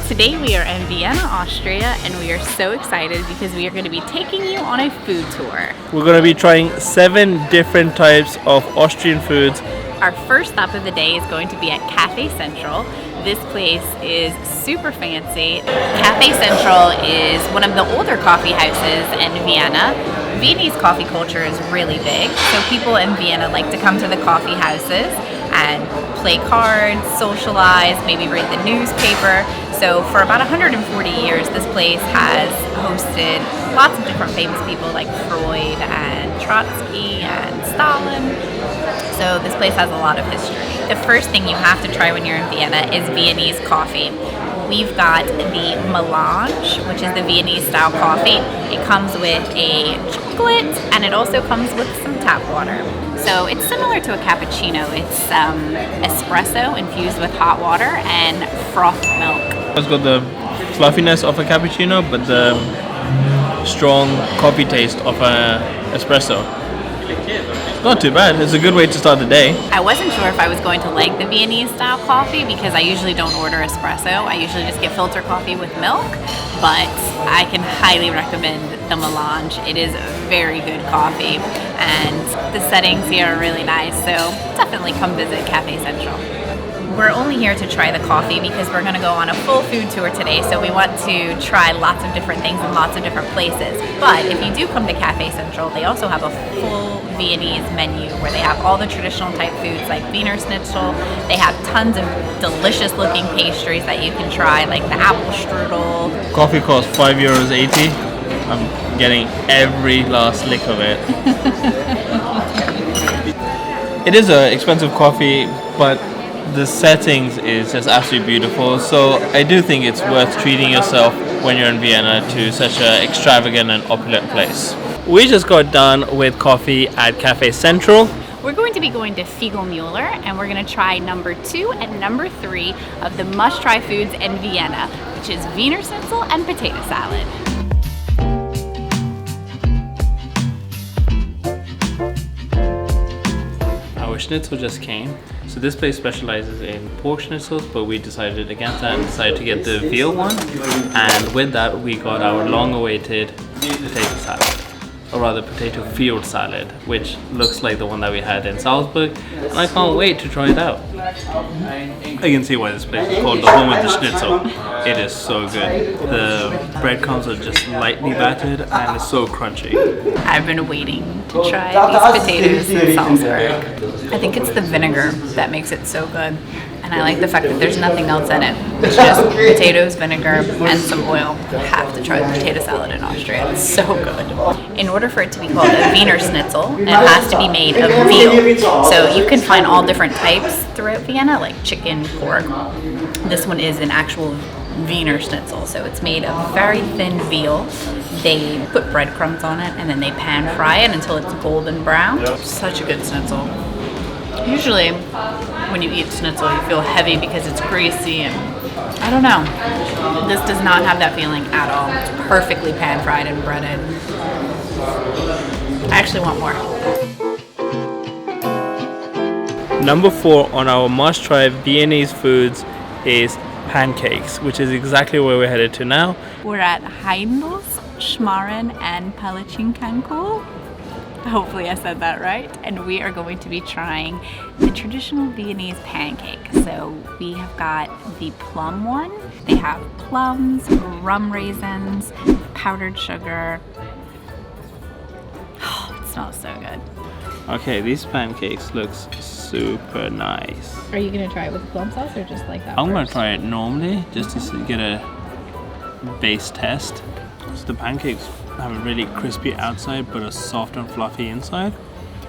Today we are in Vienna, Austria, and we are so excited because we are going to be taking you on a food tour. We're going to be trying 7 different types of Austrian foods. Our first stop of the day is going to be at Café Central. This place is super fancy. Café Central is one of the older coffee houses in Vienna. Viennese coffee culture is really big, so people in Vienna like to come to the coffee houses and play cards, socialize, maybe read the newspaper. So for about 140 years, this place has hosted lots of different famous people like Freud and Trotsky and Stalin. So this place has a lot of history. The first thing you have to try when you're in Vienna is Viennese coffee. We've got the Melange, which is the Viennese style coffee. It comes with a chocolate and it also comes with some tap water. So it's similar to a cappuccino. It's espresso infused with hot water and frothed milk. It's got the fluffiness of a cappuccino, but the strong coffee taste of an espresso. Not too bad. It's a good way to start the day. I wasn't sure if I was going to like the Viennese style coffee because I usually don't order espresso. I usually just get filter coffee with milk, but I can highly recommend the Melange. It is very good coffee and the settings here are really nice, so definitely come visit Café Central. We're only here to try the coffee because we're going to go on a full food tour today, so we want to try lots of different things in lots of different places. But if you do come to Café Central, they also have a full Viennese menu where they have all the traditional type foods like Wiener Schnitzel. They have tons of delicious looking pastries that you can try, like the apple strudel. Coffee costs €5.80. I'm getting every last lick of it. It is an expensive coffee, but the settings is just absolutely beautiful, so I do think it's worth treating yourself when you're in Vienna to such an extravagant and opulent place. We just got done with coffee at Café Central. We're going to be going to Figlmüller and we're going to try number 2 and number 3 of the must-try foods in Vienna, which is Wiener Schnitzel and potato salad. Our schnitzel just came. So this place specializes in pork schnitzels, but we decided against that and decided to get the veal one. And with that, we got our long-awaited potato salad, or rather potato field salad, which looks like the one that we had in Salzburg. And I can't wait to try it out. I can see why this place is called the home of the schnitzel. It is so good. The breadcrumbs are just lightly battered and it's so crunchy. I've been waiting to try these potatoes in Salzburg. I think it's the vinegar that makes it so good. And I like the fact that there's nothing else in it. It's just potatoes, vinegar, and some oil. You have to try the potato salad in Austria. It's so good. In order for it to be called a Wiener Schnitzel, it has to be made of veal. So you can find all different types throughout Vienna, like chicken, pork. This one is an actual Wiener Schnitzel, so it's made of very thin veal. They put breadcrumbs on it and then they pan fry it until it's golden brown. Such a good schnitzel. Usually when you eat schnitzel you feel heavy because it's greasy and I don't know. This does not have that feeling at all. It's perfectly pan fried and breaded. I actually want more. Number 4 on our must-try Viennese foods is pancakes, which is exactly where we're headed to now. We're at Kaiserschmarrn and Pancakes. Hopefully I said that right. And we are going to be trying the traditional Viennese pancake. So we have got the plum one. They have plums, rum raisins, powdered sugar. Oh, it smells so good. Okay, these pancakes looks super nice. Are you gonna try it with plum sauce or just like that? I'm gonna try it normally just to get a base test. So the pancakes have a really crispy outside but a soft and fluffy inside,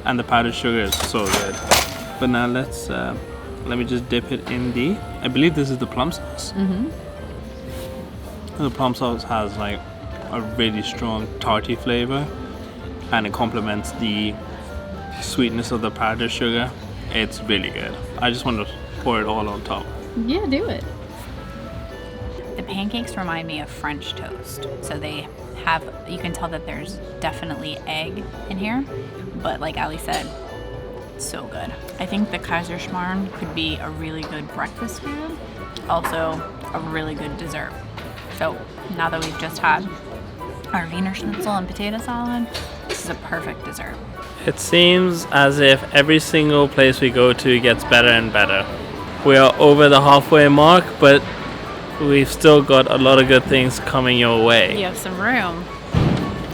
and the powdered sugar is so good. But now let me just dip it in I believe this is the plum sauce. The plum sauce has like a really strong tarty flavor and it complements the sweetness of the powdered sugar. It's really good. I just want to pour it all on top. Yeah, do it. The pancakes remind me of French toast. So they have, you can tell that there's definitely egg in here, but like Ali said, so good. I think the Kaiserschmarrn could be a really good breakfast food. Also, a really good dessert. So now that we've just had our Wiener Schnitzel and potato salad, this is a perfect dessert. It seems as if every single place we go to gets better and better. We are over the halfway mark, but we've still got a lot of good things coming your way. You have some room.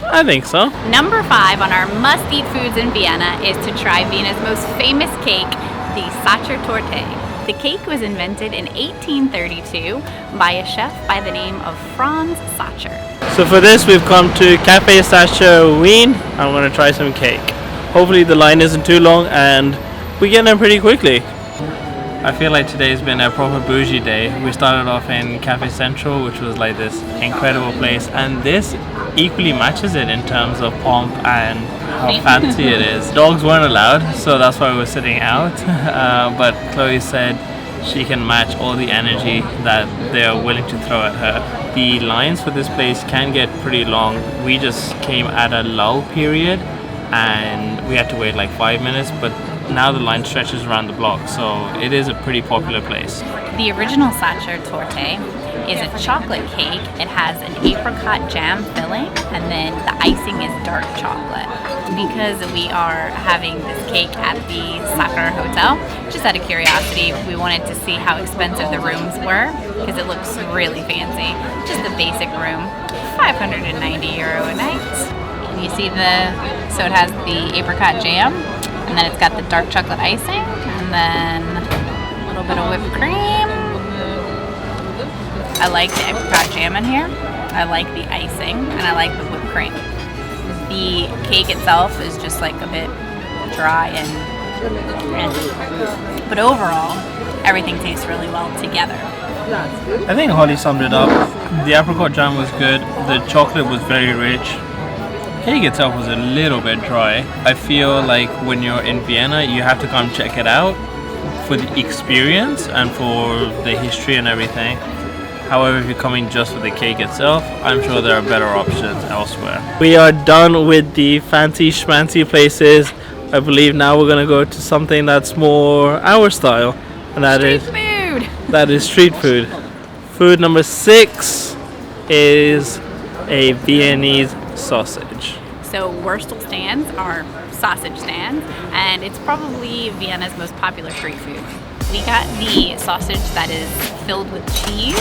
I think so. Number 5 on our must-eat foods in Vienna is to try Vienna's most famous cake, the Sacher Torte. The cake was invented in 1832 by a chef by the name of Franz Sacher. So for this, we've come to Café Sacher Wien. I'm going to try some cake. Hopefully the line isn't too long and we get them pretty quickly. I feel like today's been a proper bougie day. We started off in Café Central, which was like this incredible place, and this equally matches it in terms of pomp and how fancy it is. Dogs weren't allowed, so that's why we were sitting out. But Chloe said she can match all the energy that they're willing to throw at her. The lines for this place can get pretty long. We just came at a lull period and we had to wait like 5 minutes, but now the line stretches around the block, so it is a pretty popular place. The original Sacher Torte is a chocolate cake. It has an apricot jam filling, and then the icing is dark chocolate. Because we are having this cake at the Sacher Hotel, just out of curiosity, we wanted to see how expensive the rooms were, because it looks really fancy. Just a basic room, €590 a night. And you see so it has the apricot jam, and then it's got the dark chocolate icing, and then a little bit of whipped cream. I like the apricot jam in here. I like the icing, and I like the whipped cream. The cake itself is just like a bit dry but overall, everything tastes really well together. I think Holly summed it up. The apricot jam was good. The chocolate was very rich. The cake itself was a little bit dry. I feel like when you're in Vienna, you have to come check it out for the experience and for the history and everything. However, if you're coming just for the cake itself, I'm sure there are better options elsewhere. We are done with the fancy schmancy places. I believe now we're going to go to something that's more our style, and that is street food. Food number 6 is a Viennese sausage. So Wurstel stands are sausage stands, and it's probably Vienna's most popular street food. We got the sausage that is filled with cheese,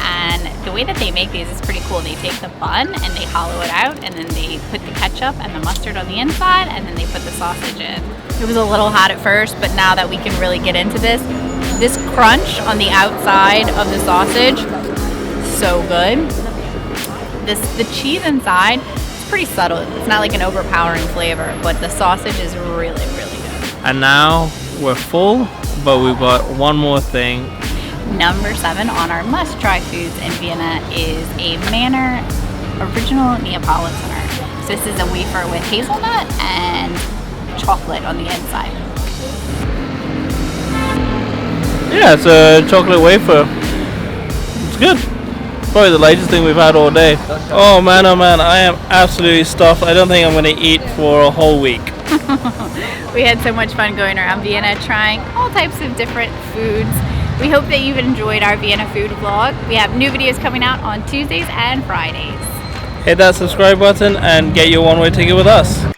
and the way that they make these is pretty cool. They take the bun and they hollow it out, and then they put the ketchup and the mustard on the inside, and then they put the sausage in. It was a little hot at first, but now that we can really get into this crunch on the outside of the sausage, so good. The cheese inside, it's pretty subtle. It's not like an overpowering flavor, but the sausage is really, really good. And now we're full, but we've got one more thing. Number 7 on our must-try foods in Vienna is a Manor original Neapolitaner. So this is a wafer with hazelnut and chocolate on the inside. Yeah, it's a chocolate wafer. It's good. Probably the lightest thing we've had all day. Oh man, I am absolutely stuffed. I don't think I'm going to eat for a whole week. We had so much fun going around Vienna trying all types of different foods. We hope that you've enjoyed our Vienna food vlog. We have new videos coming out on Tuesdays and Fridays. Hit that subscribe button and get your one-way ticket with us.